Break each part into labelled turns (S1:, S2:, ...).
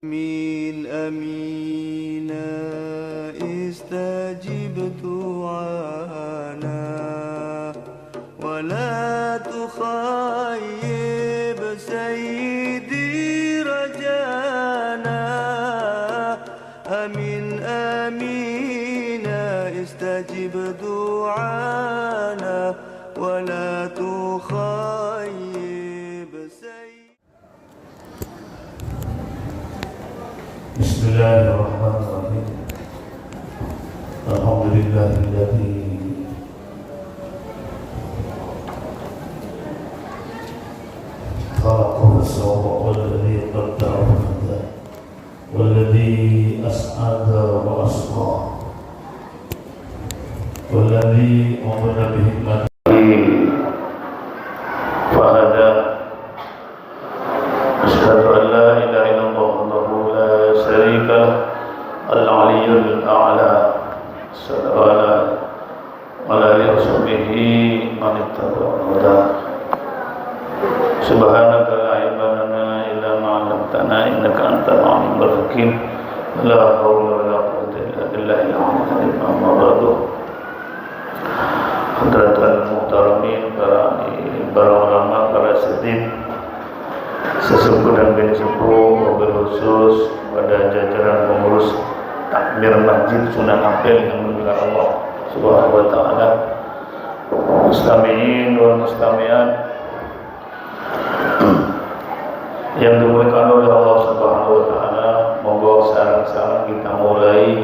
S1: آمين آمين استجب دعانا ولا تخيب سيدي رجانا آمين آمين استجب دعانا ولا تخيب سيدي.
S2: بسم الله الرحمن الرحيم. الحمد لله الذي خلق وسوى والذي قدر فهدى والذي أسعد وأصلى والذي أمر بحكمته فهدى. أشهد أن لا إله إلا الله وحده لا شريك له العلي الأعلى. صلى على آله وصحبه من اتبع الهدى. سبحانك لا علم لنا إلا ما علمتنا إنك أنت العليم الحكيم. لا حول ولا قوة إلا بالله العلي العظيم. أما بعد. Hadratul muhtaramin, para ulama, para siddiq, sesepuh dan bin sepuh, mobil khusus pada jajaran pengurus takmir masjid Sunan Ampel yang dimuliakan Allah Subhanahu wa taala, mustami'in wal mustami'at yang dimuliakan oleh Allah Subhanahu wa taala. Monggo sareng-sareng kita mulai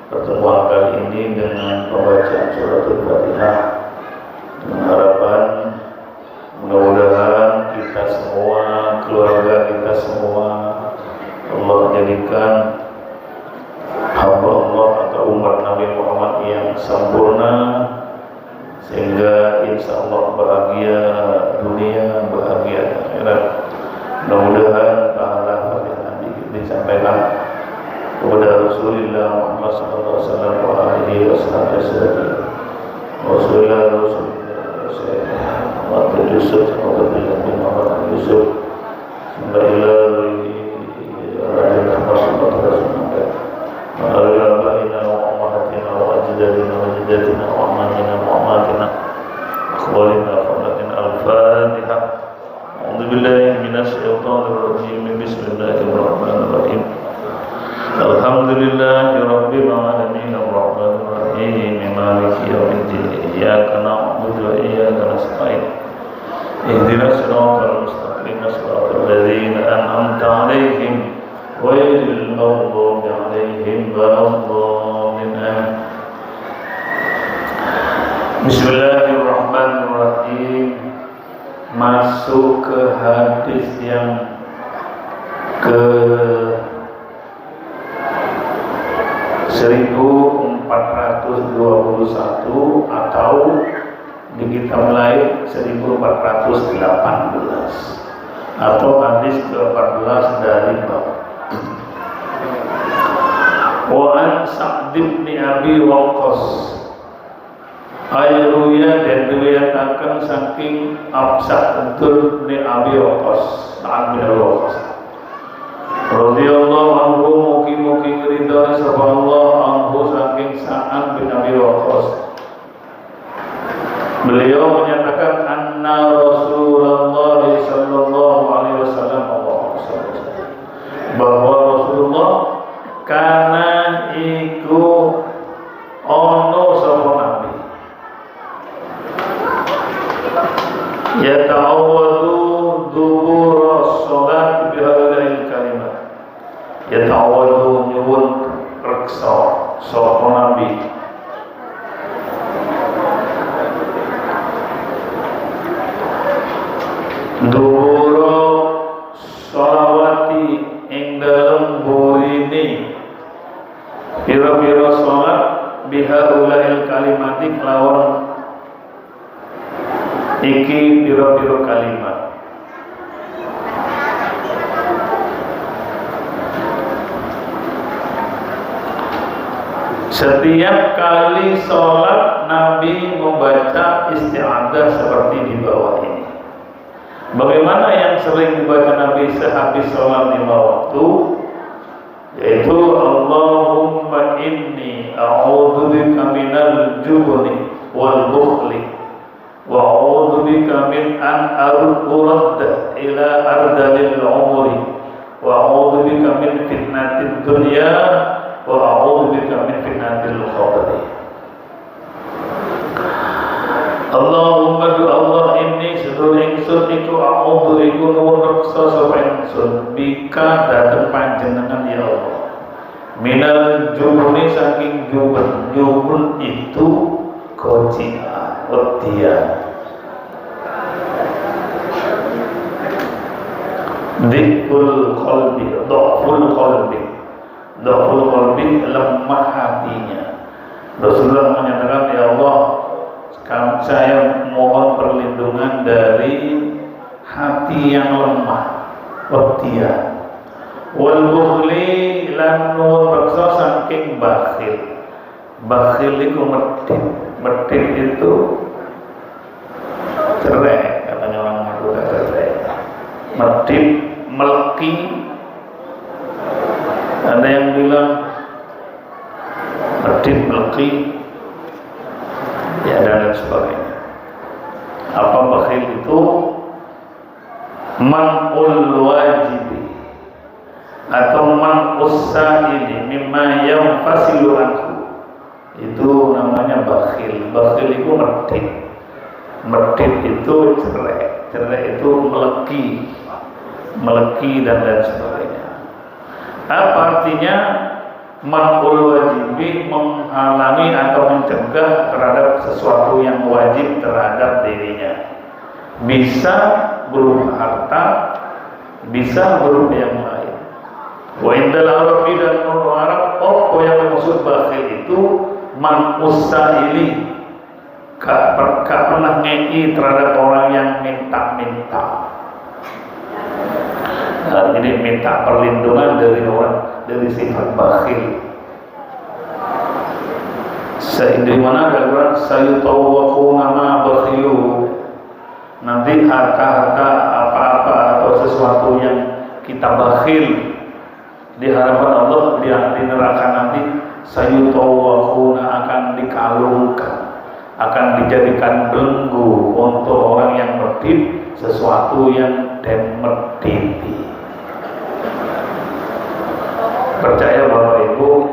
S2: pertemuan kali ini dengan pembacaan suratul Fatihah, dengan harapan mudah-mudahan kita semua, keluarga kita semua, Allah jadikan hamba Allah atau umat Nabi Muhammad yang sempurna, sehingga insya Allah bahagia dunia, bahagia akhirat. Mudah-mudahan pahala Fatihah nanti disampaikan kepada Rasulullah Muhammad sallallahu alaihi wasallam wa alihi wasallam. Rasulullah Muhammad Yusuf bin Muhammad Yusuf Bismillahirrahmanirrahim. Bismillahirrahmanirrahim. Alhamdulillahi rabbil alamin arrahmanir rahim maliki yaumiddin iyyaka na'budu wa iyyaka nasta'in ihdinas siratal mustaqim siratal ladzina an'amta 'alaihim ghairil maghdubi 'alaihim waladdallin. Bismillahirrahmanirrahim. Masuk ke hadis yang ke 1421 atau di kitab lain 1418 atau hadis ke-14 dari bab. Wa an Sa'd bin Abi Waqqas ayruya dan riwayataken saking Sa'd bin Abi Waqqas, Sa'd bin Abi Waqqas radhiyallahu anhu, mugi-mugi ridhoi sapa Allah anhu saking Sa'ad bin Abi Waqqas. Beliau menyatakan anna Rasulullah sallallahu alaihi wasallam bahwa Rasulullah kana iku ono sapa nabi ya ta'awwadu dubur salat bihadil kalimat. Ya ta'awwadu nyuwun reksa sapa nabi dubura sholawati ing dalem burine pira-pira salat bihaulail kalimati kelawan iki pira-pira kalimat. Setiap kali sholat Nabi membaca isti'adzah seperti di bawah ini. Bagaimana yang sering dibaca Nabi sehabis sholat 5 waktu? yaitu Allahumma inni a'udzubika minal jubni wal bukhli wa a'udzubika min an urda ila ardalil umri wa a'udzubika min fitnatid dunya wa a'udzubika min fitnatil qabri. Allahumma du Allah inni sedul ingsun iku a'udzu iku nuwun reksa sapa ingsun bika dhateng panjenengan ya Allah minal jubni saking jubun itu kocian wedian dhikul qalbi lemah hatinya. Rasulullah menyatakan ya Allah saya mohon perlindungan dari hati yang lemah, wedian. Wal bukhli lan nuwun reksa saking bakhil. Bakhil itu medhit itu cerai, katanya orang Madura cerai. Medhit, meleki. Ada yang bilang medhit, meleki. Ya dan lain sebagainya. Apa bakhil itu? Man'ul wajibi atau man'us sa'ili mimma yanfasilu anhu, itu namanya bakhil. Bakhil itu medhit. Medhit itu cerai itu meleki dan lain sebagainya. Apa artinya? Man'ul wajibi menghalangi atau mencegah terhadap sesuatu yang wajib terhadap dirinya. Bisa berupa harta, bisa berupa yang lain. Wa indal Arabi dan orang Arab, yang maksud bakhil itu man'us sa'ili, gak pernah ngei terhadap orang yang minta-minta. Nah, jadi minta perlindungan dari sifat bakhil. Dari mana ada Quran sayutawwaquna ma bakhilu. Nanti harta-harta apa-apa atau sesuatu yang kita bakhil di hadapan Allah di neraka nanti sayutawwaquna akan dikalungkan, akan dijadikan belenggu untuk orang yang medhit sesuatu yang medhiti. Percaya Bapak Ibu,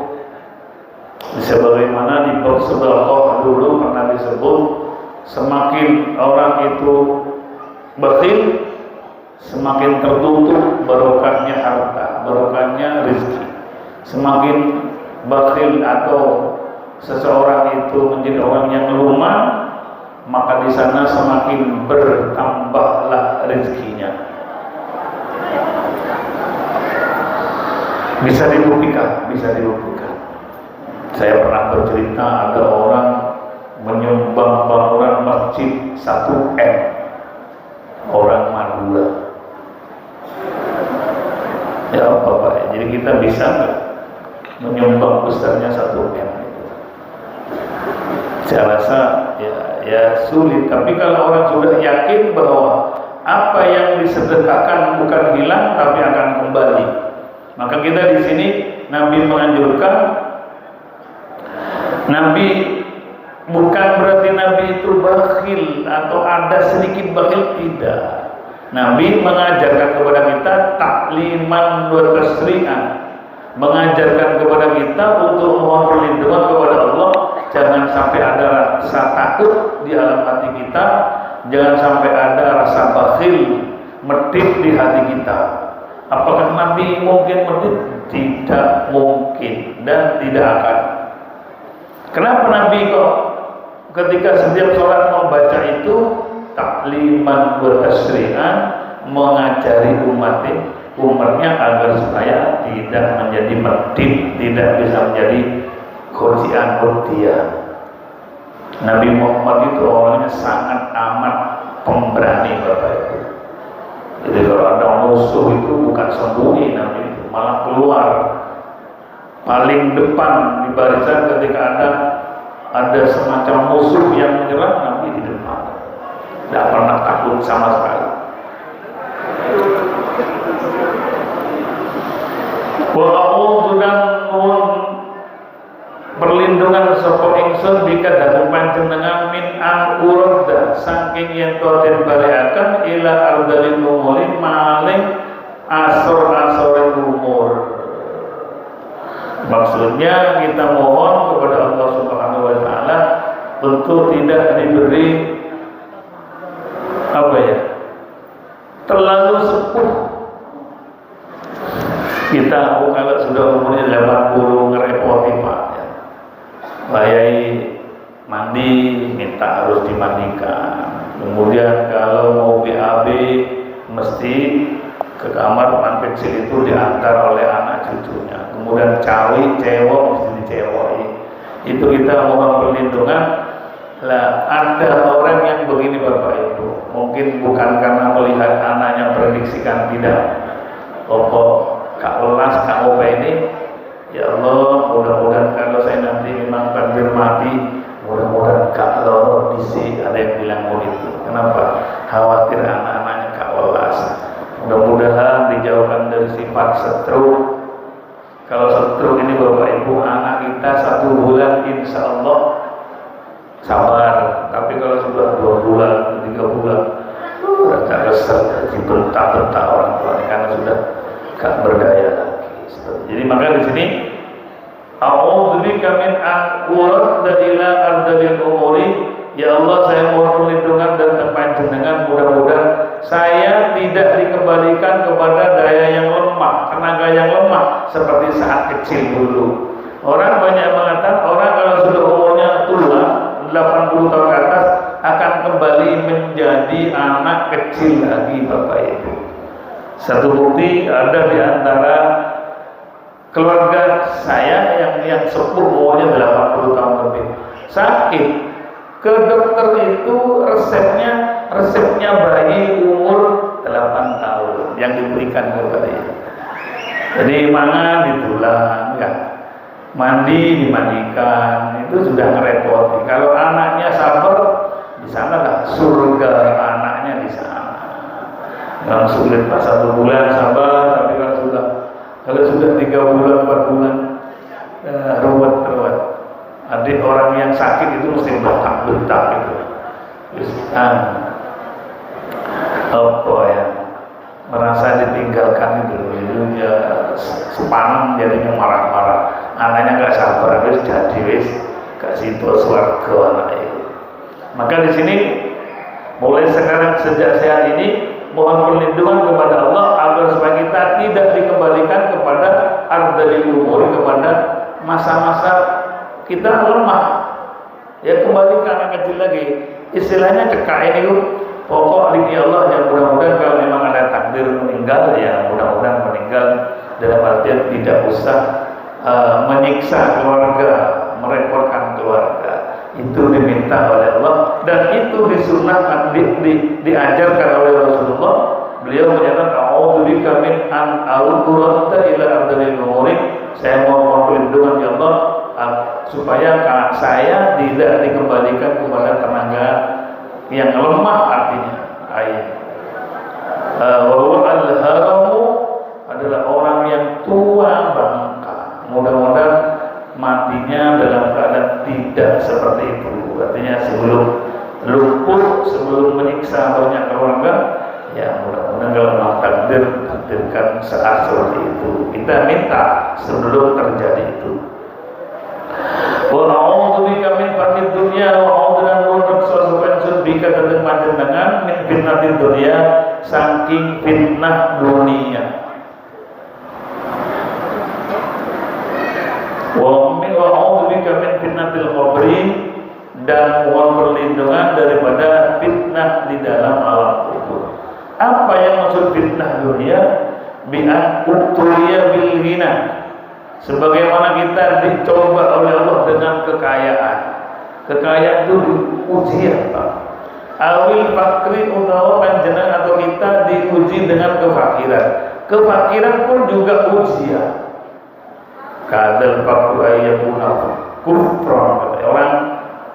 S2: sebagaimana di bab sedekah dulu pernah disebut, semakin orang itu bakhil, semakin tertutup barokahnya harta, barokahnya rezeki. Semakin bakhil atau seseorang itu menjadi orang yang lumak, maka di sana semakin bertambahlah rezekinya. Bisa dibuktikan. Saya pernah bercerita ada orang menyumbang bangunan masjid 1 M, orang Madura. Ya Bapak, jadi kita bisa nggak menyumbang besarnya 1 M? Saya rasa ya sulit. Tapi kalau orang sudah yakin bahwa apa yang disedekahkan bukan hilang tapi akan kembali, maka kita di sini Nabi menganjurkan. Nabi bukan berarti Nabi itu bakhil atau ada sedikit bakhil, tidak. Nabi mengajarkan kepada kita takliman wa tasri'an, mengajarkan kepada kita untuk mohon perlindungan kepada Allah. Jangan sampai ada rasa takut di dalam hati kita, jangan sampai ada rasa bakhil, medhit di hati kita. Apakah Nabi mungkin medhit? Tidak mungkin dan tidak akan. Kenapa Nabi kok ketika setiap sholat membaca itu takliman wa tasri'an, mengajari umatnya agar supaya tidak menjadi medhit, tidak bisa menjadi khosian wedian. Nabi Muhammad itu orangnya sangat amat pemberani Bapak Ibu. Jadi kalau ada musuh itu bukan sembunyi, Nabi itu malah keluar paling depan di barisan. Ketika ada semacam musuh yang menyerang, Nabi di depan, tidak pernah takut sama sekali. Wa a'udzu perlindungan sapa ingsun bika dhateng panjenengan min an urda saking yen to den balekaken ila ardalil umur maling asor-asore umur. Maksudnya kita mohon kepada Allah Subhanahu wa taala untuk tidak diberi terlalu sepuh. Kita kalau sudah umurnya 80 ngerepoti Pak ya. Bayai mandi minta harus dimandikan. Kemudian kalau mau BAB mesti ke kamar anak kecil itu diantar oleh anak cucunya. Kemudian cewek mesti dicewoi. Itu kita mohon perlindungan. Lah ada orang yang begini Bapak Ibu, mungkin bukan karena melihat anaknya prediksikan tidak. Kak Welas, Kak Opa ini, ya Allah, mudah-mudahan kalau saya nanti memang takdir mati, mudah-mudahan Kak Loro disi, ada yang bilang begitu. Kenapa? Khawatir anak-anaknya Kak Welas. Mudah-mudahan dijauhkan dari sifat stroke. Kalau stroke ini Bapak Ibu, anak kita 1 bulan insya Allah sabar. Tapi kalau sudah 2 bulan, 3 bulan, udah tak resep, dibentak-bentak orang tua karena sudah gak berdaya lagi. Jadi maka di sini a'udzubika min an urad ila ardalil umuri. Ya Allah, saya mohon perlindungan dan panjenengan, mudah-mudahan saya tidak dikembalikan kepada daya yang lemah, tenaga yang lemah seperti saat kecil dulu. Orang banyak mengatakan orang kalau sudah umurnya tua 80 tahun ke atas akan kembali menjadi anak kecil lagi Bapak Ibu. Satu bukti ada di antara keluarga saya yang sepuh umurnya 80 tahun lebih sakit. Ke dokter itu resepnya bayi umur 8 tahun yang diberikan kepada dia. Jadi mangan ditulang ya. Mandi dimandikan, itu sudah ngerepoti. Kalau anaknya sabar, di sana lah surga anaknya di sana. Yang sulit pas 1 bulan sabar, tapi kalau sudah 3 bulan 4 bulan ruwet. Adik orang yang sakit itu mesti bentak itu. Merasa ditinggalkan itu ya sepaneng jadinya marah-marah. Anaknya nggak sabar, wis jadi wis gak situ swarga anak itu. Maka di sini mulai sekarang sejak saat ini mohon perlindungan kepada Allah agar supaya kita tidak dikembalikan kepada ardalil umur, kepada masa-masa kita lemah. Ya kembali ke anak kecil lagi. Istilahnya cekak ini pokok diri Allah yang mudah-mudahan kalau memang ada takdir meninggal ya mudah-mudahan meninggal dalam artian tidak usah menyiksa keluarga, merepotkan keluarga. Itu diminta oleh Allah dan itu disunnahkan, diajarkan oleh Rasulullah. Beliau menyatakan a'udzubika min an a'udzuka ila ardalil umuri. Saya mohon perlindungan ya Allah supaya saya tidak dikembalikan kepada tenaga yang lemah, artinya ayat. Wa al-haramu adalah orang yang tua bangka. Mudah-mudahan matinya dalam keadaan tidak seperti itu. Artinya sebelum lumpuh, sebelum menyiksa banyak keluarga, ya mudah-mudahan kalau takdirkan saat seperti itu. Kita minta sebelum terjadi itu. Wa a'udzubika min fitnatid dunya wa a'udzubika bika dari panjenengan min fitnatid dunya saking fitnah dunia. Wa a'udzubika min fitnatil qabri dan mohon perlindungan daripada fitnah di dalam alam kubur. Apa yang maksud fitnah dunia? Bi'an ubtuliya bil ghina. Sebagaimana kita dicoba oleh Allah dengan kekayaan. Kekayaan itu ujian, Pak. Awil fakri utawa panjenengan atau kita diuji dengan kefakiran. Kefakiran pun juga ujian. Kadal fakru ayyakuna kufran.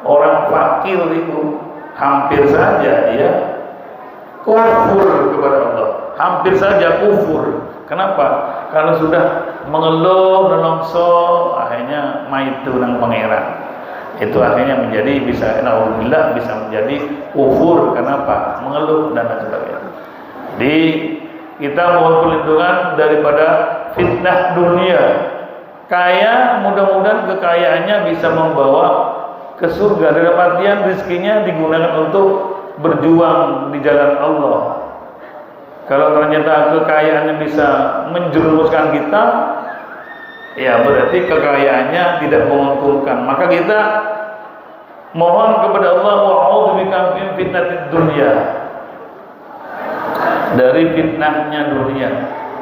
S2: Orang fakir itu hampir saja dia kufur kepada Allah. Hampir saja kufur. Kenapa? Karena sudah mengeluh menelongso, akhirnya maitu nang pangeran. Itu akhirnya menjadi bisa naudzubillah bisa menjadi kufur. Kenapa? Mengeluh dan lain sebagainya. Jadi kita mohon perlindungan daripada fitnah dunia. Kaya, mudah-mudahan kekayaannya bisa membawa ke surga. Dalam artian rezekinya digunakan untuk berjuang di jalan Allah. Kalau ternyata kekayaannya bisa menjerumuskan kita, ya berarti kekayaannya tidak menguntungkan. Maka kita mohon kepada Allah, wa'udzubika min fitnatid dunya, dari fitnahnya dunia.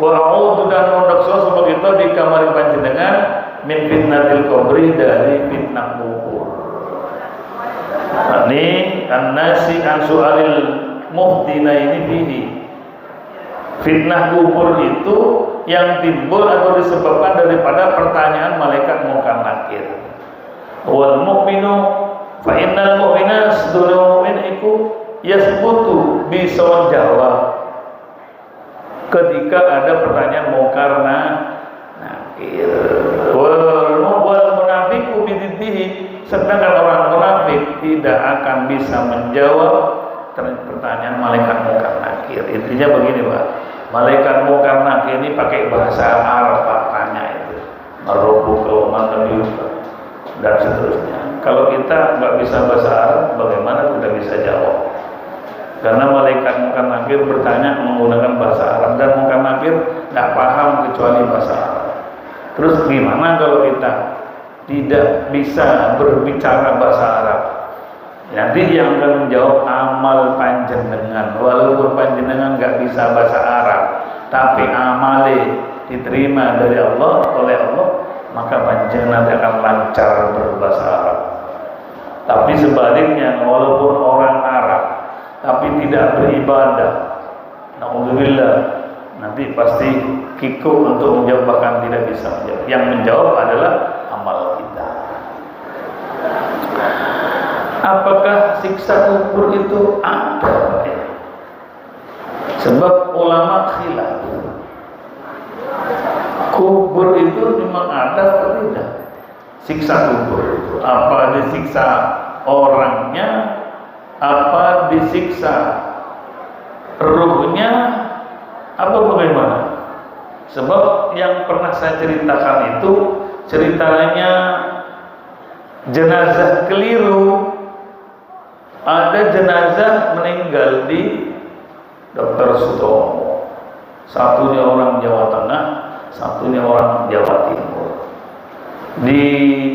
S2: Wa'udzu dan mondokso sebab kita di kamar panjenengan min fitnatil qabri, dari fitnah kubur. Ini an-nasi an su'alil muhtina ini fihi. Fitnah kubur itu yang timbul atau disebabkan daripada pertanyaan malaikat munkar nakir. Wal mu'minu fa innal mu'mina sedulur mukmin iku yasbutu bisa jawab ketika ada pertanyaan munkar nakir. Wal munafiqu bididdihi, sedangkan orang munafik tidak akan bisa menjawab pertanyaan malaikat munkar nakir. Intinya begini, Pak. Malaikat munkar nakir ini pakai bahasa Arab, Pak, tanya itu. Rabbuka wa man nabiyuka dan seterusnya. Kalau kita nggak bisa bahasa Arab, bagaimana kita bisa jawab? Karena malaikat munkar nakir bertanya menggunakan bahasa Arab, dan munkar nakir nggak paham kecuali bahasa Arab. Terus gimana kalau kita tidak bisa berbicara bahasa Arab? Nanti yang akan menjawab amal panjenengan. Walaupun panjenengan nggak bisa bahasa Arab, tapi amale diterima dari Allah, oleh Allah, maka panjenengan akan lancar berbahasa Arab. Tapi sebaliknya, walaupun orang Arab tapi tidak beribadah, naudzubillah, nanti pasti kikuk untuk menjawab, bahkan tidak bisa menjawab. Yang menjawab adalah amal kita. Apakah siksa kubur itu ada? Sebab ulama khilaf. Kubur itu memang ada atau tidak? Siksa kubur itu apa disiksa orangnya, apa disiksa ruhnya, apa bagaimana? Sebab yang pernah saya ceritakan itu ceritanya jenazah keliru. Ada jenazah meninggal di Dr. Sutomo. Satunya orang Jawa Tengah, satunya orang Jawa Timur. Di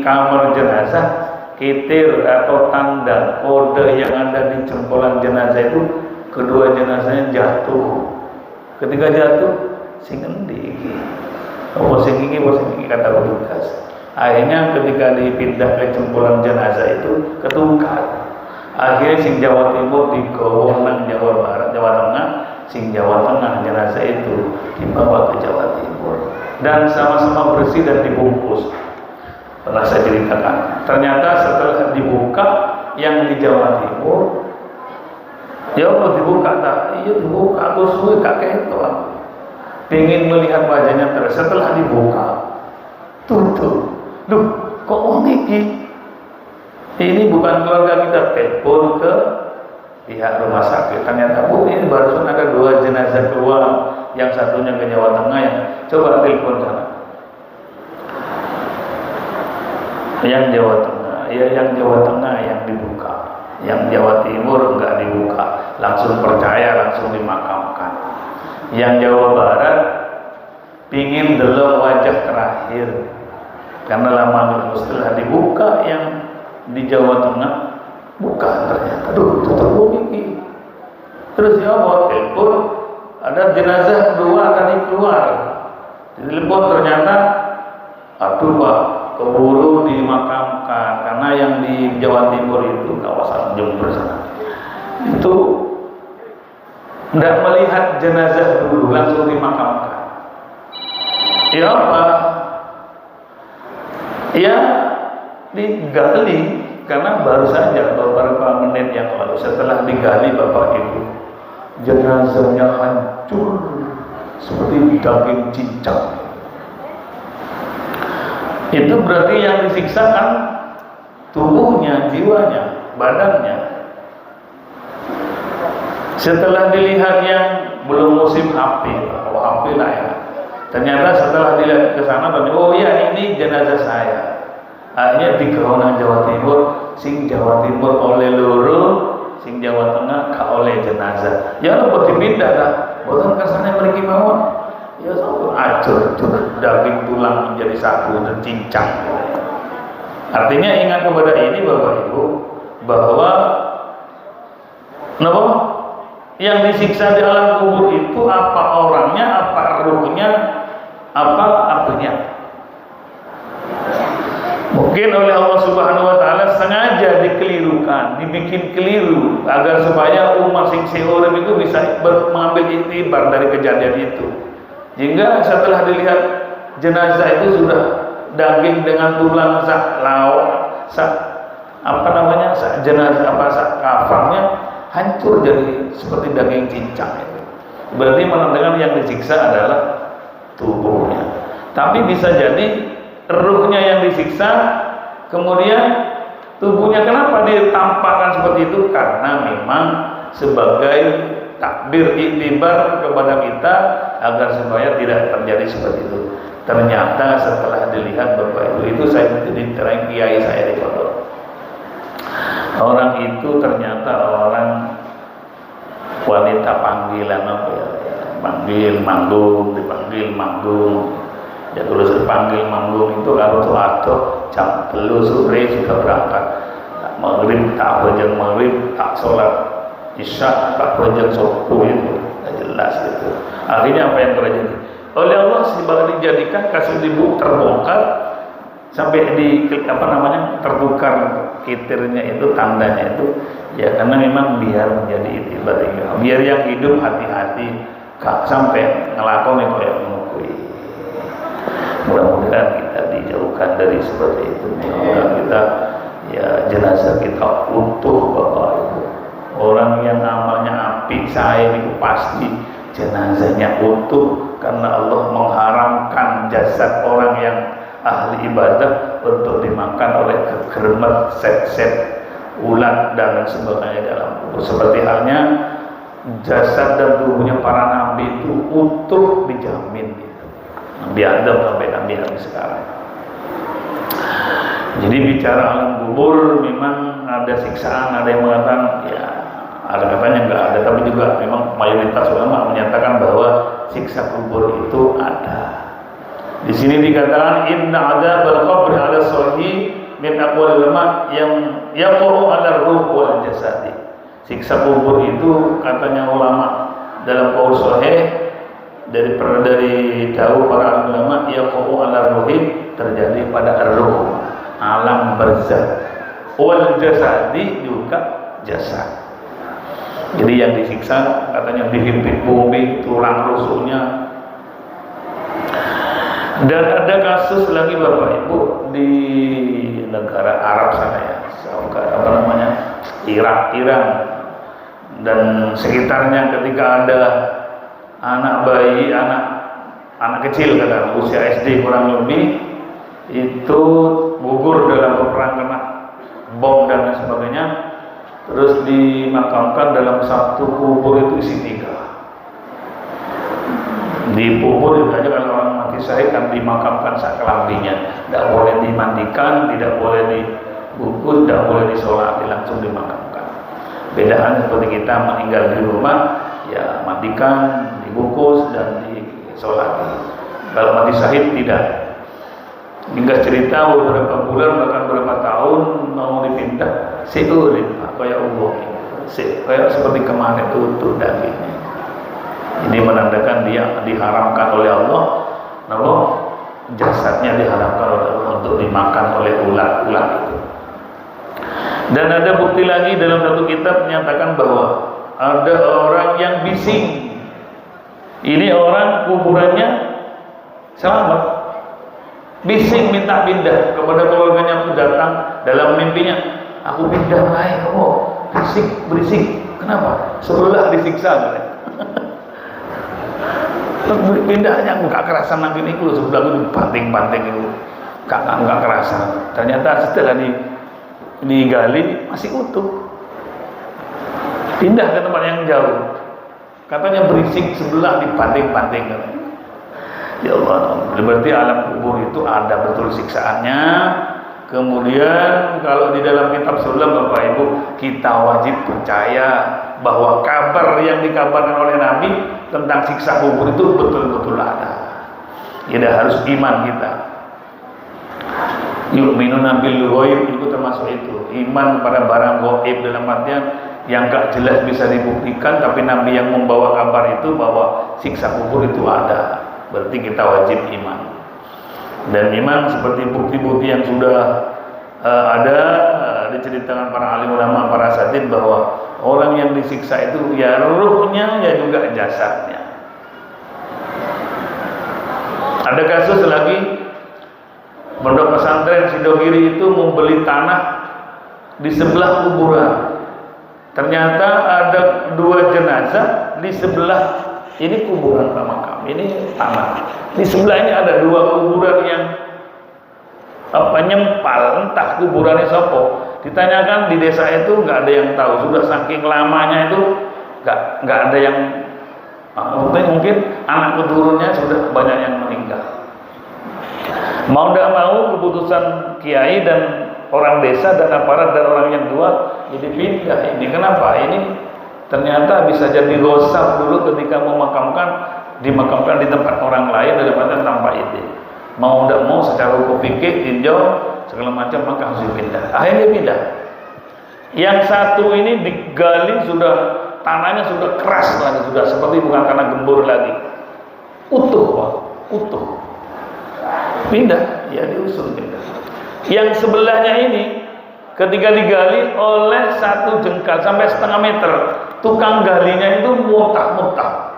S2: kamar jenazah, kitir atau tanda kode yang ada di jempolan jenazah itu, kedua jenazahnya jatuh. Ketika jatuh, sing endi iki? Apa sing iki, kata petugas. Akhirnya ketika dipindah ke jempolan jenazah itu ketukar. Akhirnya sing Jawa Timur digawa nang Jawa Barat, Jawa Tengah, sing Jawa Tengah jenazah itu dibawa ke Jawa Timur dan sama-sama bersih dan dibungkus. Pernah saya ceritakan. Ternyata setelah dibuka yang di Jawa Timur, ya Allah dibuka tak? Iya dibuka, aku suwe kakek itu. Pengen melihat wajahnya terus. Setelah dibuka, tutup. Duh, kok wong iki? Ini bukan keluarga kita, telepon ke pihak rumah sakit. Ternyata Bu, ini barusan ada 2 jenazah keluar, yang satunya ke Jawa Tengah, yang coba telepon sana. Yang Jawa Tengah, ya yang Jawa Tengah yang dibuka, yang Jawa Timur enggak dibuka, langsung percaya, langsung dimakamkan. Yang Jawa Barat pingin delok wajah terakhir, karena lama setelah dibuka yang di Jawa Tengah bukan, ternyata tutup ini. Terus ya Allah telepon, ada jenazah 2 tadi keluar. Di telepon ternyata, aduh Pak, keburu dimakamkan, karena yang di Jawa Timur itu kawasan Jember sana. Itu tidak melihat jenazah dulu, langsung dimakamkan. Ya apa? Ya digali, karena baru saja beberapa menit yang lalu setelah digali Bapak Ibu, jenazahnya hancur seperti daging cincang. Itu berarti yang disiksa kan tubuhnya, jiwanya, badannya. Setelah dilihat yang belum musim HP, kalau HP lah ya. Ternyata setelah dilihat ke sana, oh ya ini jenazah saya. Akhirnya di Keronan Jawa Timur, sing Jawa Timur oleh loro, sing Jawa Tengah ka oleh jenazah. Ya lo dipindah lah, boten kesannya pergi mawon. Ya sampai acur, daging tulang menjadi satu dan cincang. Artinya ingat kepada ini Bapak Ibu bahwa kenapa? Yang disiksa di alam kubur itu apa orangnya, apa ruhnya, apa apinya. Mungkin oleh Allah Subhanahu wa taala sengaja dikelirukan, dibikin keliru agar supaya umat sing seurip itu bisa mengambil iktibar dari kejadian itu. Hingga setelah dilihat jenazah itu sudah daging dengan tulang sak lauk, sak apa namanya, sak jenazah apa sak kafannya hancur jadi seperti daging cincang itu. Berarti menandakan yang disiksa adalah tubuhnya. Tapi bisa jadi ruhnya yang disiksa, kemudian tubuhnya kenapa ditampakkan seperti itu? Karena memang sebagai takbir iktibar kepada kita agar supaya tidak terjadi seperti itu. Ternyata setelah dilihat Bapak Ibu, itu saya diterain kiai saya di pondok. Orang itu ternyata orang wanita panggilan apa ya? Panggil manggung, dipanggil manggung. Ya terus dipanggil manggung itu kalau tuh atau jam 3 sore sudah berangkat. Maghrib tak bajang maghrib, tak sholat isya, tak bajang subuh itu. Tidak jelas itu. Akhirnya apa yang terjadi? Oleh Allah sebagai dijadikan kasus ibu terbongkar sampai di apa namanya tertukar kitirnya itu, tandanya itu ya karena memang biar menjadi itibar, biar yang hidup hati-hati sampai ngelakoni kayak mengukui. Mudah-mudahan kita dijauhkan dari seperti itu. Mudah-mudahan kita ya jenazah kita utuh Bapak Ibu. Orang yang amalnya apik saya itu pasti jenazahnya utuh karena Allah mengharamkan jasad orang yang ahli ibadah untuk dimakan oleh kegermet, set-set, ulat dan sebagainya dalam kubur. Seperti halnya jasad dan tubuhnya para nabi itu utuh dijamin gitu. Nabi Adam sampai Nabi sekarang. Jadi bicara alam kubur memang ada siksaan, ada yang mengatakan ya ada katanya enggak ada, tapi juga memang mayoritas ulama menyatakan bahwa siksa kubur itu ada. Di sini dikatakan inna adzabal qabri ala sahih min aqwal ulama yang yaqulu ala ruh wal jasadi. Siksa kubur itu katanya ulama dalam qaul sahih dari dahulu para ulama yaqulu ala ruhi terjadi pada ruh, alam barzakh, wal jasadi juga jasad. Jadi yang disiksa katanya dihimpit bumi, tulang rusuknya. Dan ada kasus lagi Bapak Ibu di negara Arab sana ya, apa namanya, Irak, Iran dan sekitarnya, ketika ada anak bayi, anak kecil kata usia SD kurang lebih itu gugur dalam peperangan kena bom dan lain sebagainya, terus dimakamkan dalam satu kubur itu isi 3. Di kubur itu aja kalau orang mati syahid kan dimakamkan sakelambinya, tidak boleh dimandikan, tidak boleh dibungkus, tidak boleh disolati, langsung dimakamkan. Bedaan seperti kita meninggal di rumah, ya mandikan, dibungkus dan disolati. Kalau mati syahid tidak. Hingga cerita beberapa bulan bahkan beberapa tahun mau dipindah, seurin kayak Allah, kayak seperti kemarin itu utuh dagingnya. Ini menandakan dia diharamkan oleh Allah, namun jasadnya diharamkan oleh Allah untuk dimakan oleh ulat-ulat itu. Dan ada bukti lagi dalam satu kitab menyatakan bahwa ada orang yang bising. Ini orang kuburannya selamat, bising minta pindah kepada keluarganya, aku datang dalam mimpinya, aku pindah naik, kamu berisik, kenapa? Sebelah disiksa. Pindahnya nggak kerasa nanti ini kalau sebelah itu banting-banting itu nggak kerasa. Ternyata setelah digali masih utuh. Pindah ke tempat yang jauh. Katanya berisik sebelah dibanting-banting. Ya Allah, berarti alam kubur itu ada betul siksaannya. Kemudian kalau di dalam kitab sulam Bapak Ibu, kita wajib percaya bahwa kabar yang dikabarkan oleh Nabi tentang siksa kubur itu betul-betul ada. Tidak harus iman kita. Yu'minuna bil ghaib itu termasuk itu. Iman pada barang gaib dalam artian yang gak jelas bisa dibuktikan, tapi Nabi yang membawa kabar itu bahwa siksa kubur itu ada. Berarti kita wajib iman. Dan iman seperti bukti-bukti yang sudah ada diceritakan para alim ulama, para asatidz, bahwa orang yang disiksa itu ya ruhnya ya juga jasadnya. Ada kasus lagi, pondok pesantren Sidogiri itu membeli tanah di sebelah kuburan. Ternyata ada 2 jenazah di sebelah ini kuburan makam, ini tanah. Di sebelah ini ada 2 kuburan yang nyempal, entah kuburannya sopo. Ditanyakan di desa itu nggak ada yang tahu. Sudah saking lamanya itu nggak ada yang mungkin anak keturunnya sudah banyak yang meninggal. Mau tidak mau keputusan kiai dan orang desa dan aparat dan orang yang tua jadi pindah. Ini kenapa? Ini ternyata bisa jadi gosap dulu ketika dimakamkan di tempat orang lain daripada tanpa izin. Mau tidak mau secara hukum fikih tinjau segala macam maka harus dipindah. Akhirnya pindah. Yang satu ini digali sudah tanahnya sudah keras lagi, sudah seperti bukan tanah gembur lagi. Utuh, Pak, utuh. Pindah, ya diusul pindah. Yang sebelahnya ini ketika digali oleh 1 jengkal sampai setengah meter, tukang galinya itu muntah-muntah,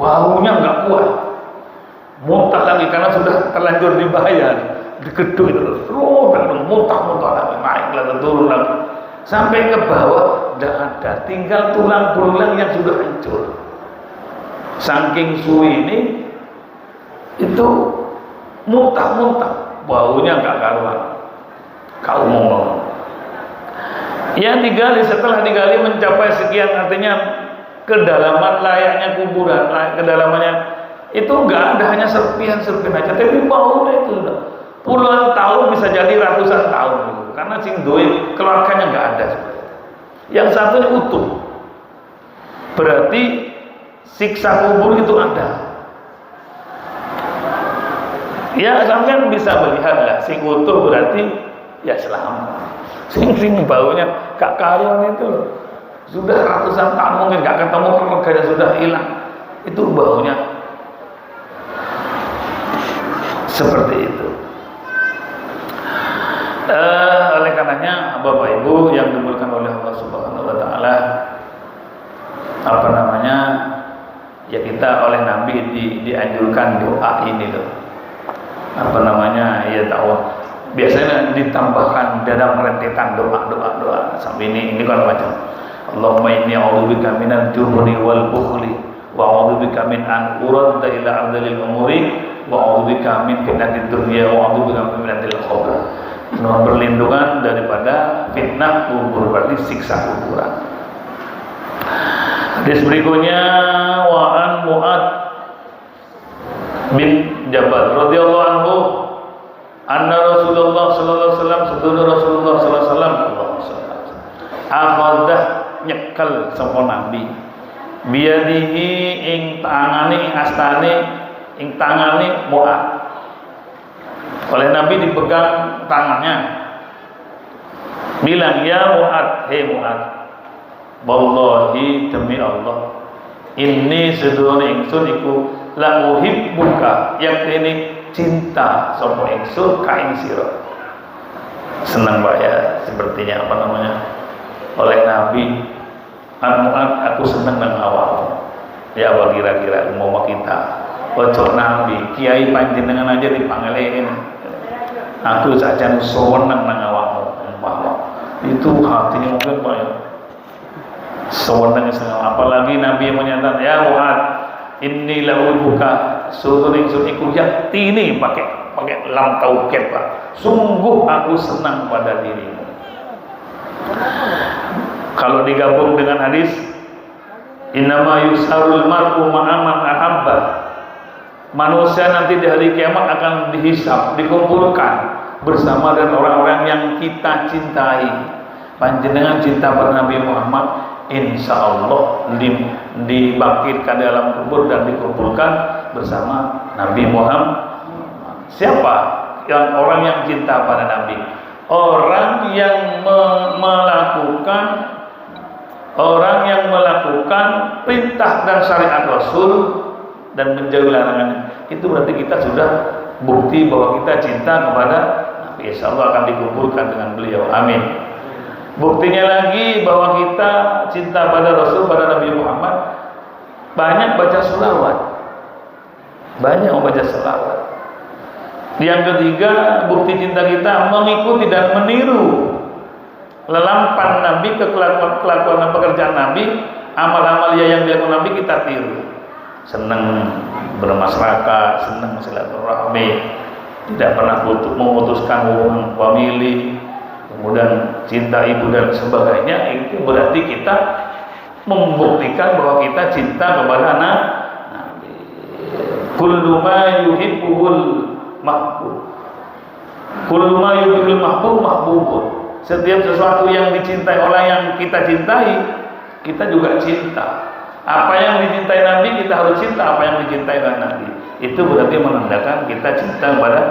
S2: baunya nggak kuat, muntah lagi karena sudah terlanjur dibayar, digeduk itu terus, muntah-muntah lagi, naik lagi, turun lagi, sampai ke bawah, tidak ada, tinggal tulang belulang yang sudah hancur. Saking suwi ini, itu muntah-muntah, baunya nggak karuan, kau ngomong. Yang digali, setelah digali mencapai sekian, artinya kedalaman layaknya kuburan, kedalamannya itu enggak ada hanya serpihan-serpihan aja, tapi baunya itu puluhan tahun, bisa jadi ratusan tahun gitu. Karena sing doi keluarganya enggak ada. Yang satunya utuh. Berarti siksa kubur itu ada. Ya sampean bisa melihat lah, sing utuh berarti ya selamat. Sing baunya gak karuan itu loh. Sudah ratusan tahun mungkin gak ketemu, keluarganya sudah hilang. Itu baunya seperti itu. Oleh karenanya Bapak Ibu yang dimulakan oleh Allah Subhanahu wa taala, ya kita oleh Nabi dianjurkan doa ini loh. Ya tahu. Biasanya ditambahkan dalam rentetan doa sampai ini kan macam Allahumma inni a'udzubika minal jubni wal bukhli wa a'udzubika min an uradda ila ardhil umuri wa a'udzubika min fitnatid dunya wa a'udzubika min fitnatil qabr. Mohon perlindungan daripada fitnah kubur, berarti siksa kuburan. Hadis berikutnya wa an Mu'ad bin Jabal radhiyallahu anhu anna Rasulullah sallallahu alaihi wasallam sedulur Rasulullah sallallahu alaihi wasallam akhadah nyekel sapa nabi biyadihi ing tangane astane ing tangane Mu'ad. Oleh Nabi dipegang tangannya, bilang ya Mu'ad, hei Mu'ad, wallahi demi Allah, inni sedulur ingsun iku la uhibbuka, yaktini cinta sapa ingsun ka ing sira. Senang Pak ya, sepertinya oleh Nabi, Mu'ad aku senang nang awakmu. Ya apa kira-kira umpama kita ojo Nabi, kiai panjenengan aja dipangelein. Aku saja senang nang awakmu. Itu hatinya mungkin Pak ya. Senang, apalagi Nabi yang menyatakan, ya Mu'ad, inni la'ubuka suruh iku yaktini pakai lam taukid Pak. Sungguh aku senang pada dirimu. Kalau digabung dengan hadis innama yusarul mar'u ma'aman ahabba, manusia nanti di hari kiamat akan dihisab, dikumpulkan bersama dengan orang-orang yang kita cintai. Panjenengan cinta pada Nabi Muhammad, insya Allah dibangkitkan dalam kubur dan dikumpulkan bersama Nabi Muhammad. Siapa yang orang yang cinta pada Nabi? Orang yang melakukan perintah dan syariat Rasul dan menjauhi larangannya. Itu berarti kita sudah bukti bahwa kita cinta kepada Nabi. Insya Allah akan dikumpulkan dengan beliau. Amin. Buktinya lagi bahwa kita cinta pada Rasul, pada Nabi Muhammad, banyak baca selawat. Banyak membaca selawat. Yang ketiga, bukti cinta kita mengikuti dan meniru lelampan Nabi, kelakuan dan pekerjaan Nabi, amal-amal yang dilakukan Nabi kita tiru. Senang bermasyarakat, senang silaturahmi, tidak pernah memutuskan hubungan famili, kemudian cinta ibu dan sebagainya. Itu berarti kita membuktikan bahwa kita cinta kepada Nabi. Kullu ma yuhibbul mahbub, kullu ma yuhibbul mahbubun. Setiap sesuatu yang dicintai oleh yang kita cintai, kita juga cinta. Apa yang dicintai Nabi, kita harus cinta apa yang dicintai Nabi. Itu berarti menandakan kita cinta kepada.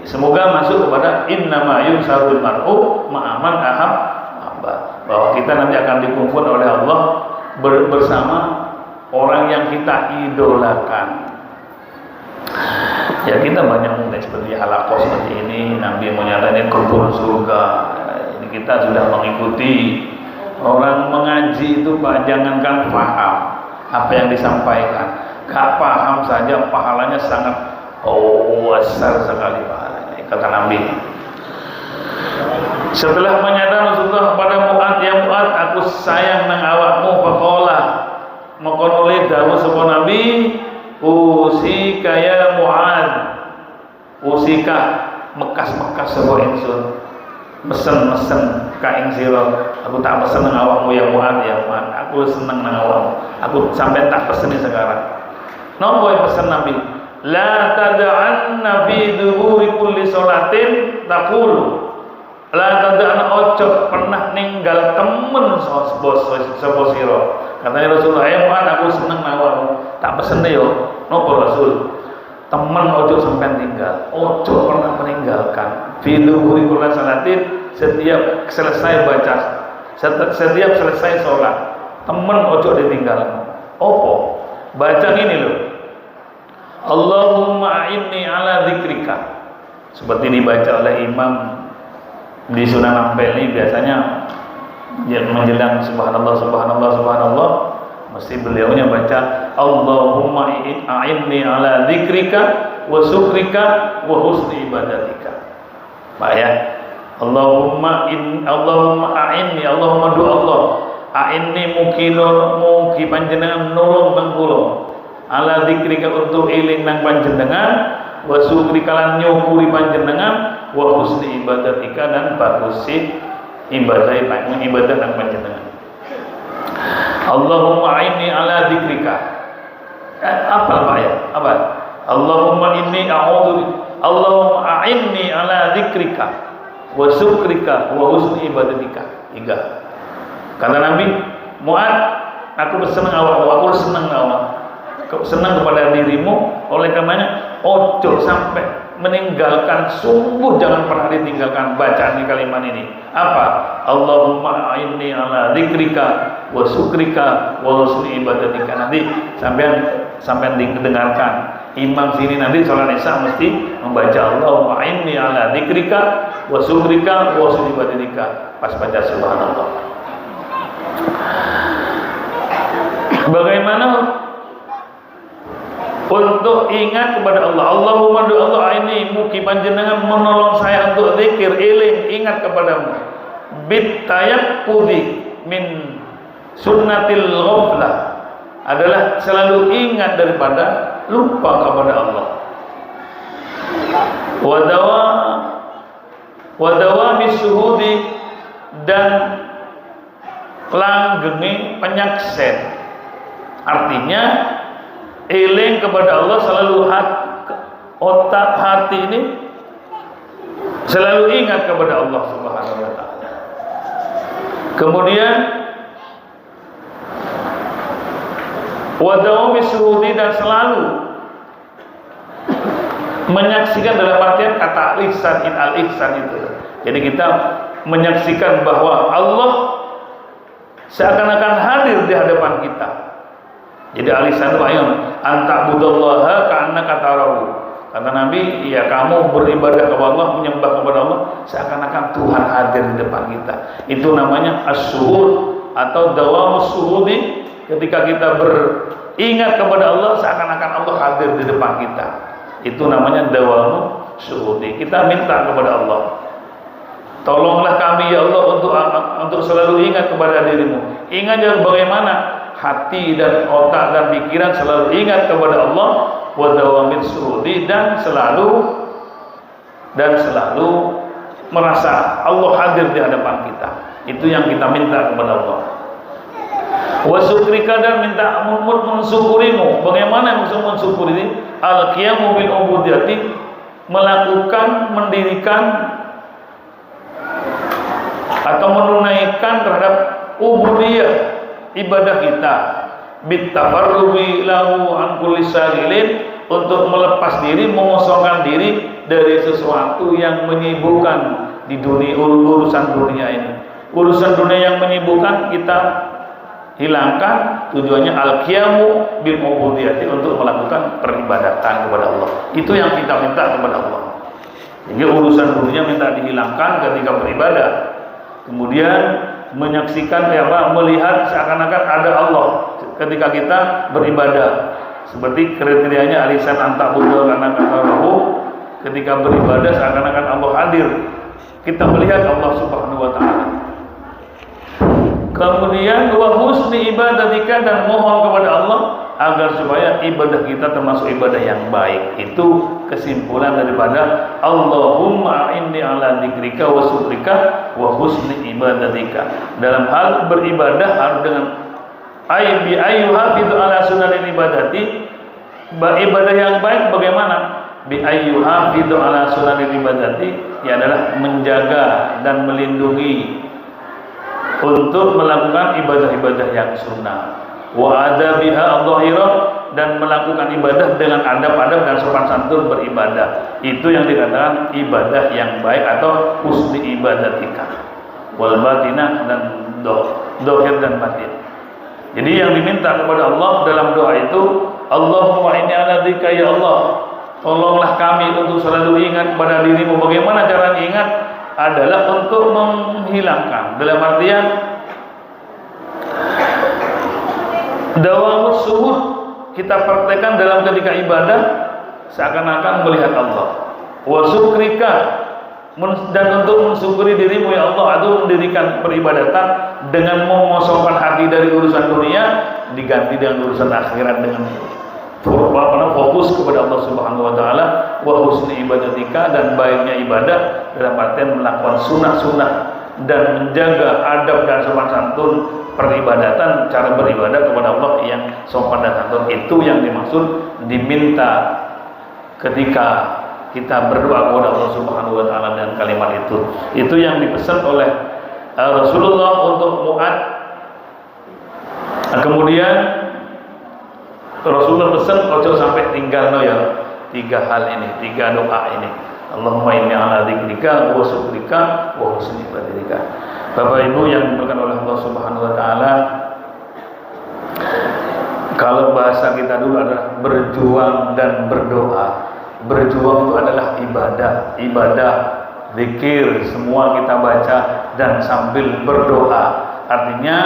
S2: Semoga masuk kepada innama yusarul mar'u ma'aman ahabba, bahwa kita nanti akan dikumpul oleh Allah bersama orang yang kita idolakan. Ya, kita banyak mulai seperti halaqah seperti ini, Nabi menyatakan kubur surga. Ini kita sudah mengikuti. Orang mengaji itu Pak, jangankan paham apa yang disampaikan, gak paham saja pahalanya sangat besar sekali pahalanya, kata Nabi. Setelah menyatakan Rasulullah kepada Mu'ad, ya Mu'ad, aku sayang nang awakmu, faqala maka oleh dawuh sapa Nabi, usika ya Mu'ad, usika mekas-mekas sapa ingsun, mesen-mesen ka ing sira, aku tak pesen nang awakmu ya Mu'ad, ya Mu'ad, aku seneng nang awakmu, aku sampai tak peseni sekarang. Napa yang pesen Nabi? La tad'anna fi dhuhuri kulli sholatin taqulu, la tad'anna ojo pernah ninggal temen sapa sira. Katanya Rasulullah, ya Mu'ad, aku seneng nang awakmu, tak pesene yo. Napa Rasul? Temen ojo sampai tinggal, ojo pernah meninggalkan. Fi dhuhuri kulli sholatin, setiap selesai baca, setiap selesai sholat, temen ojo ditinggal. Opo? Baca ini loh, Allahumma a'inni ala dzikrika, seperti dibaca oleh imam di Sunan Ampel ini biasanya menjelang subhanallah subhanallah subhanallah, mesti beliaunya baca Allahumma a'inni ala dzikrika wa syukrika wa husni ibadatika. Pak ya, Allahumma a'inni, Allahumma du Allah a'inni mugi panjenengan nulung bangkulo ala dzikrika untuk eling nang panjenengan, wa syukrika lan nyukuri panjenengan, wa husni ibadatika dan bagusi ibadah nang panjenengan. Allahumma a'inni ala dzikrika. Apa Pak ya? Apa? Allahumma inni Allahumma a'inni ala dzikrika wa syukrika wa husni ibadatika. 3. Kata Nabi, Mu'ad, aku senang awakmu, aku senang awakmu, senang kepada dirimu, oleh karenanya ojo sampai meninggalkan, sungguh jangan pernah ditinggalkan bacaan kalimat ini. Apa? Allahumma a'inni ala dzikrika wa syukrika wa husni ibadatika. Nanti sampai didengarkan imam sini nanti sholat isya mesti membaca Allahumma a'inni ala dzikrika wa syukrika wa husni ibadatika pas baca subhanallah. Bagaimana untuk ingat kepada Allah? Allahumma du Allah ini mugi panjenengan menolong saya untuk zikir, eling, ingat kepadamu. Bit tayaqqudi min sunnatil ghaflah, adalah selalu ingat daripada lupa kepada Allah. Wadawa misuhudi dan langgenge penyaksen. Artinya eling kepada Allah selalu, otak hati ini selalu ingat kepada Allah Subhanahu wa taala. Kemudian wadawa misuhudi dan selalu menyaksikan dalam artian kata al-ihsan itu. Jadi kita menyaksikan bahwa Allah seakan-akan hadir di hadapan kita. Jadi al-ihsan itu ayat anta'budallaha ka'annaka tarahu. Kata Nabi, ya kamu beribadah kepada Allah, menyembah kepada Allah seakan-akan Tuhan hadir di depan kita. Itu namanya as-suhud atau dawamus suhudi. Ketika kita beringat kepada Allah seakan-akan Allah hadir di depan kita. Itu namanya dawamu syuhudi. Kita minta kepada Allah, tolonglah kami ya Allah untuk selalu ingat kepada dirimu. Ingat jangan bagaimana hati dan otak dan pikiran selalu ingat kepada Allah, wa dawamil syuhudi, dan selalu merasa Allah hadir di hadapan kita. Itu yang kita minta kepada Allah. Wa syukrika, dan minta mensyukurimu. Bagaimana mensyukuri ini? Al-qiyamu bil ubudiyati, melakukan, mendirikan atau menunaikan terhadap ubudiyah ibadah kita, bitafarrubi lahu an kulli syagilin, untuk melepas diri, mengosongkan diri dari sesuatu yang menyibukkan di dunia, urusan dunia ini. Urusan dunia yang menyibukkan kita hilangkan, tujuannya al-qiyamu bil ubudiyati, untuk melakukan peribadatan kepada Allah. Itu yang kita minta kepada Allah. Jadi urusan dunia minta dihilangkan ketika beribadah. Kemudian menyaksikan, melihat seakan-akan ada Allah ketika kita beribadah. Seperti kriterianya alisan anta'budu karena katahu, ketika beribadah seakan-akan Allah hadir. Kita melihat Allah Subhanahu wa taala. Kemudian wa husni ibadatika, dan mohon kepada Allah agar supaya ibadah kita termasuk ibadah yang baik. Itu kesimpulan daripada Allahumma inni ala dzikrika wa syukrika wa husni ibadatika. Dalam hal beribadah harus dengan bi ayyuhafidu ala sunanil ibadati. Ibadah yang baik bagaimana? Bi ayyuhafidu ala sunanil ibadati, ya adalah menjaga dan melindungi untuk melakukan ibadah-ibadah yang sunnah, wa adabiha adh-dhahirah, dan melakukan ibadah dengan adab-adab dan sopan santun beribadah. Itu yang dikatakan ibadah yang baik atau husni ibadatika, wal batinah, dan dohir dan batin. Jadi yang diminta kepada Allah dalam doa itu, Allahumma inni ala dzika, ya Allah, tolonglah kami untuk selalu ingat pada dirimu. Bagaimana cara ingat? Adalah untuk menghilangkan, dalam artian dawamus suhud, kita praktekkan dalam ketika ibadah seakan-akan melihat Allah. Wa syukrika, dan untuk mensyukuri dirimu ya Allah, itu mendirikan peribadatan dengan mengosongkan hati dari urusan dunia, diganti dengan urusan akhirat, dengan fokus kepada Allah Subhanahu wa taala. Wa husni ibadatika, dan baiknya ibadah dalam artian melakukan sunnah-sunnah dan menjaga adab dan sopan santun peribadatan, cara beribadah kepada Allah yang sopan dan santun. Itu yang dimaksud diminta ketika kita berdoa kepada Allah Subhanahu wa taala dan kalimat itu. Itu yang dipesan oleh Rasulullah untuk Mu'ad. Kemudian Rasulullah pesan ojo sampai tinggal ya, 3 hal ini, 3 doa ini. Allahumma inni ala dzikrika wa syukrika wa husni ibadatika. Bapak Ibu yang dimuliakan oleh Allah Subhanahu wa taala, kalau bahasa kita dulu adalah berjuang dan berdoa. Berjuang itu adalah ibadah, zikir, semua kita baca dan sambil berdoa. Artinya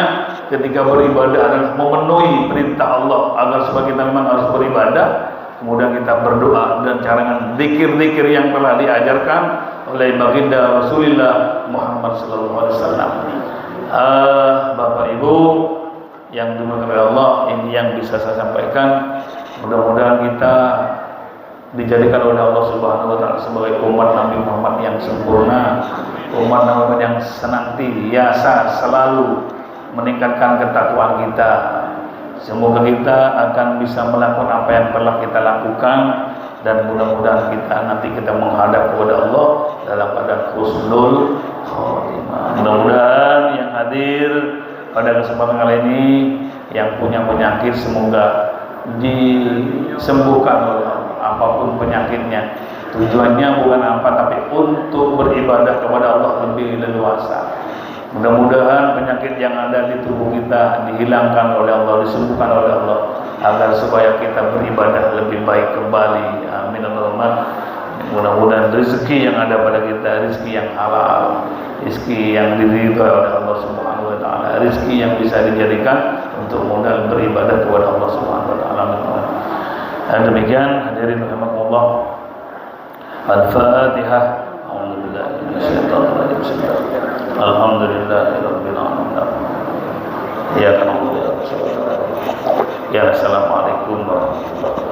S2: ketika beribadah adalah memenuhi perintah Allah agar supaya kita memang harus beribadah. Kemudian kita berdoa dan cara zikir-zikir yang telah diajarkan oleh baginda Rasulullah Muhammad sallallahu alaihi wasallam. Bapak Ibu yang dimurkai oleh Allah. Ini yang bisa saya sampaikan. Mudah-mudahan kita dijadikan oleh Allah Subhanahu wa taala sebagai umat Nabi Muhammad yang sempurna, umat Nabi Muhammad yang senantiasa selalu meningkatkan ketakwaan kita. Semoga kita akan bisa melakukan apa yang telah kita lakukan, dan mudah-mudahan nanti kita menghadap kepada Allah dalam keadaan husnul khotimah. Mudah-mudahan yang hadir pada kesempatan kali ini yang punya penyakit semoga disembuhkan oleh Allah, apapun penyakitnya. Tujuannya bukan apa, tapi untuk beribadah kepada Allah lebih leluasa. Mudah-mudahan penyakit yang ada di tubuh kita dihilangkan oleh Allah, disembuhkan oleh Allah, agar supaya kita beribadah lebih baik kembali. Amin Allahumma. Mudah-mudahan rezeki yang ada pada kita rezeki yang halal, rezeki yang diridhoi oleh Allah Subhanahu wa taala, rezeki yang bisa dijadikan untuk modal beribadah kepada Allah Subhanahu wa taala. Dan demikian hadirin rahimakumullah. Al-Fatihah. Alhamdulillahirabbil alamin. Ya, assalamualaikum warahmatullahi wabarakatuh.